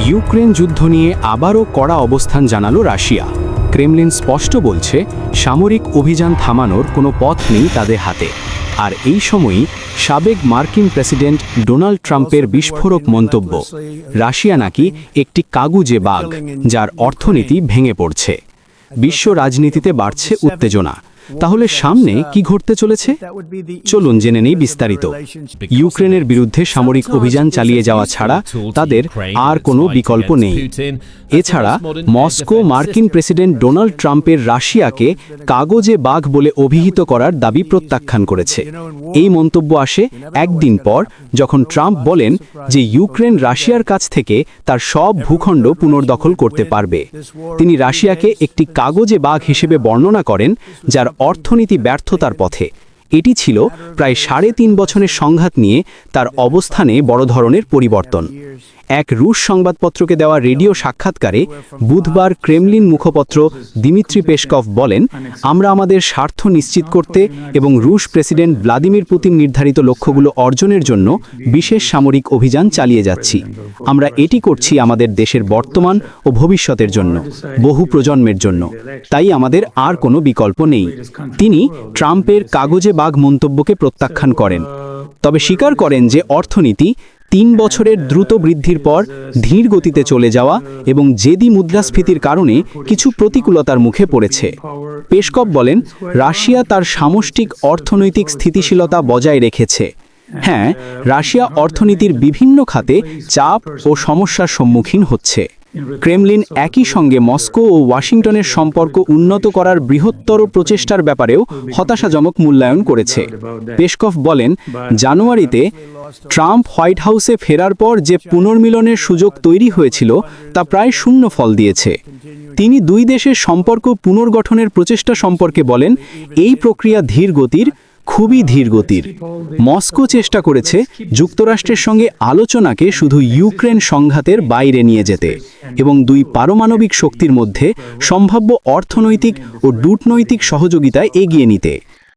Ukraine যুদ্ধ নিয়ে আবারও কড়া অবস্থান জানালো রাশিয়া। ক্রেমলিন স্পষ্ট বলছে, সামরিক অভিযান থামানোর কোনো পথ নেই তাদের হাতে। আর এই সময়ই সাবেক মার্কিন প্রেসিডেন্ট ডোনাল্ড ট্রাম্পের বিস্ফোরক মন্তব্য, রাশিয়া নাকি একটি কাগুজে বাঘ, যার অর্থনীতি ভেঙে পড়ছে। বিশ্ব রাজনীতিতে বাড়ছে উত্তেজনা। তাহলে সামনে কি ঘটতে চলেছে? চলুন জেনে নেই বিস্তারিত। ইউক্রেনের বিরুদ্ধে সামরিক অভিযান চালিয়ে যাওয়া ছাড়া তাদের আর কোনো বিকল্প নেই। এছাড়া মস্কো মার্কিন প্রেসিডেন্ট ডোনাল্ড ট্রাম্পের রাশিয়াকে কাগজে বাঘ বলে অভিহিত করার দাবি প্রত্যাখ্যান করেছে। এই মন্তব্য আসে একদিন পর, যখন ট্রাম্প বলেন যে ইউক্রেন রাশিয়ার কাছ থেকে তার সব ভূখণ্ড পুনর্দখল করতে পারবে। তিনি রাশিয়াকে একটি কাগজে বাঘ হিসেবে বর্ণনা করেন, যার অর্থনীতি ব্যর্থতার পথে। এটি ছিল প্রায় 3.5 বছরের সংঘাত নিয়ে তার অবস্থানে বড় ধরনের পরিবর্তন। এক রুশ সংবাদপত্রকে দেওয়া রেডিও সাক্ষাৎকারে বুধবার ক্রেমলিন মুখপাত্র দিমিত্রি পেসকভ বলেন, আমরা আমাদের স্বার্থ নিশ্চিত করতে এবং রুশ প্রেসিডেন্ট ভ্লাদিমির পুতিন নির্ধারিত লক্ষ্যগুলো অর্জনের জন্য বিশেষ সামরিক অভিযান চালিয়ে যাচ্ছি। আমরা এটি করছি আমাদের দেশের বর্তমান ও ভবিষ্যতের জন্য, বহু প্রজন্মের জন্য। তাই আমাদের আর কোনো বিকল্প নেই। তিনি ট্রাম্পের কাগজে বাঘ মন্তব্যকে প্রত্যাখ্যান করেন, তবে স্বীকার করেন যে অর্থনীতি 3 বছরের দ্রুত বৃদ্ধির পর ধীর গতিতে চলে যাওয়া এবং জেদি মুদ্রাস্ফীতির কারণে কিছু প্রতিকূলতার মুখে পড়েছে। পেসকভ বলেন, রাশিয়া তার সামষ্টিক অর্থনৈতিক স্থিতিশীলতা বজায় রেখেছে। হ্যাঁ, রাশিয়া অর্থনীতির বিভিন্ন খাতে চাপ ও সমস্যার সম্মুখীন হচ্ছে। ক্রেমলিন একই সঙ্গে মস্কো ও ওয়াশিংটনের সম্পর্ক উন্নত করার বৃহত্তর প্রচেষ্টার ব্যাপারেও হতাশাজনক মূল্যায়ন করেছে। পেসকভ বলেন, জানুয়ারিতে ট্রাম্প হোয়াইট হাউসে ফেরার পর যে পুনর্মিলনের সুযোগ তৈরি হয়েছিল তা প্রায় শূন্য ফল দিয়েছে। তিনি দুই দেশের সম্পর্ক পুনর্গঠনের প্রচেষ্টা সম্পর্কে বলেন, এই প্রক্রিয়া ধীর গতির, খুবই ধীর গতির। মস্কো চেষ্টা করেছে যুক্তরাষ্ট্রের সঙ্গে আলোচনাকে শুধু ইউক্রেন সংঘাতের বাইরে নিয়ে যেতে এবং দুই পারমাণবিক শক্তির মধ্যে সম্ভাব্য অর্থনৈতিক ও কূটনৈতিক সহযোগিতায় এগিয়ে নিতে।